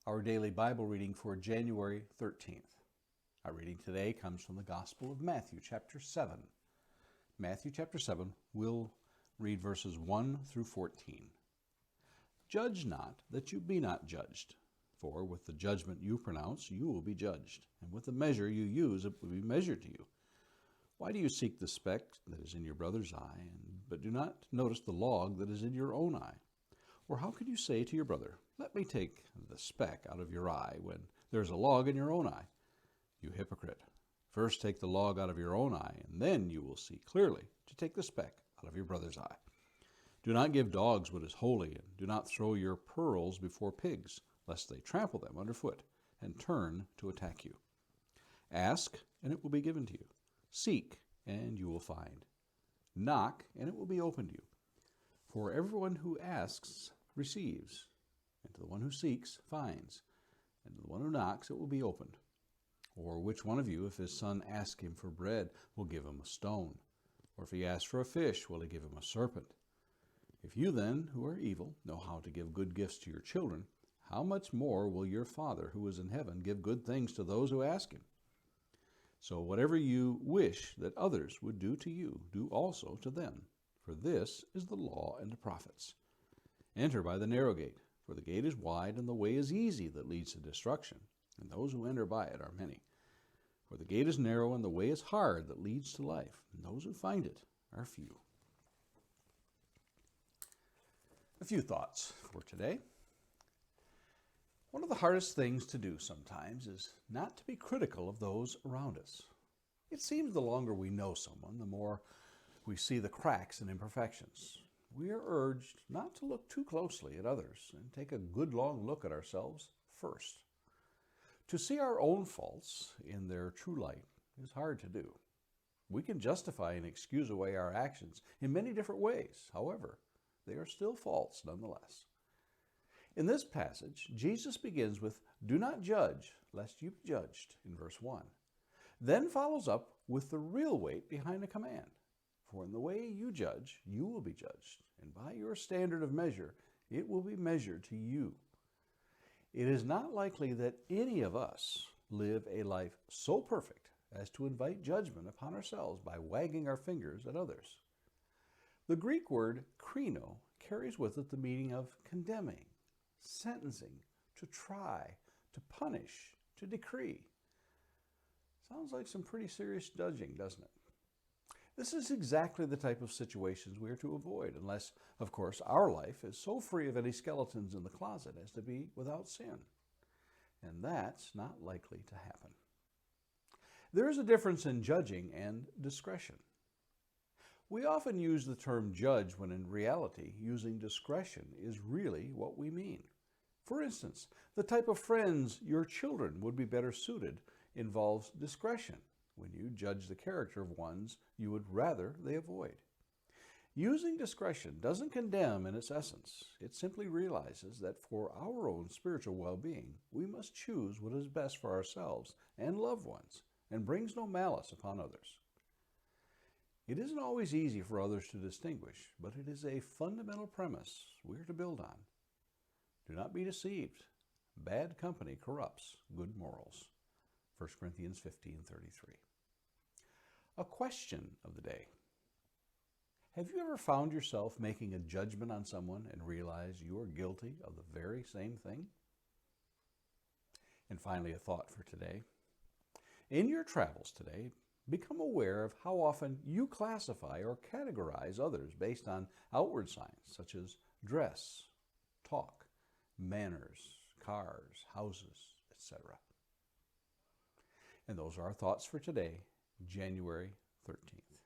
Our daily Bible reading for January 13th. Our reading today comes from the Gospel of Matthew, chapter 7. Matthew, chapter 7, we'll read verses 1 through 14. Judge not, that you be not judged. For with the judgment you pronounce, you will be judged, and with the measure you use, it will be measured to you. Why do you seek the speck that is in your brother's eye, but do not notice the log that is in your own eye? Or how could you say to your brother, let me take the speck out of your eye, when there is a log in your own eye? You hypocrite, first take the log out of your own eye, and then you will see clearly to take the speck out of your brother's eye. Do not give dogs what is holy, and do not throw your pearls before pigs, lest they trample them underfoot, and turn to attack you. Ask, and it will be given to you. Seek, and you will find. Knock, and it will be opened to you. For everyone who asks receives, and to the one who seeks finds, and to the one who knocks it will be opened. Or which one of you, if his son asks him for bread, will give him a stone? Or if he asks for a fish, will he give him a serpent? If you then, who are evil, know how to give good gifts to your children, how much more will your Father who is in heaven give good things to those who ask him? So whatever you wish that others would do to you, do also to them. For this is the law and the prophets. Enter by the narrow gate, for the gate is wide and the way is easy that leads to destruction, and those who enter by it are many. For the gate is narrow and the way is hard that leads to life, and those who find it are few. A few thoughts for today. One of the hardest things to do sometimes is not to be critical of those around us. It seems the longer we know someone, the more we see the cracks and imperfections. We are urged not to look too closely at others and take a good long look at ourselves first. To see our own faults in their true light is hard to do. We can justify and excuse away our actions in many different ways. However, they are still faults nonetheless. In this passage, Jesus begins with, "Do not judge, lest you be judged," in verse 1. Then follows up with the real weight behind the command. For in the way you judge, you will be judged, and by your standard of measure, it will be measured to you. It is not likely that any of us live a life so perfect as to invite judgment upon ourselves by wagging our fingers at others. The Greek word krino carries with it the meaning of condemning, sentencing, to try, to punish, to decree. Sounds like some pretty serious judging, doesn't it? This is exactly the type of situations we are to avoid, unless, of course, our life is so free of any skeletons in the closet as to be without sin. And that's not likely to happen. There is a difference in judging and discretion. We often use the term judge when in reality, using discretion is really what we mean. For instance, the type of friends your children would be better suited involves discretion when you judge the character of ones you would rather they avoid. Using discretion doesn't condemn in its essence. It simply realizes that for our own spiritual well-being, we must choose what is best for ourselves and loved ones, and brings no malice upon others. It isn't always easy for others to distinguish, but it is a fundamental premise we are to build on. Do not be deceived. Bad company corrupts good morals. 1 Corinthians 15:33. A question of the day. Have you ever found yourself making a judgment on someone and realize you are guilty of the very same thing? And finally, a thought for today. In your travels today, become aware of how often you classify or categorize others based on outward signs such as dress, talk, manners, cars, houses, etc. And those are our thoughts for today, January 13th.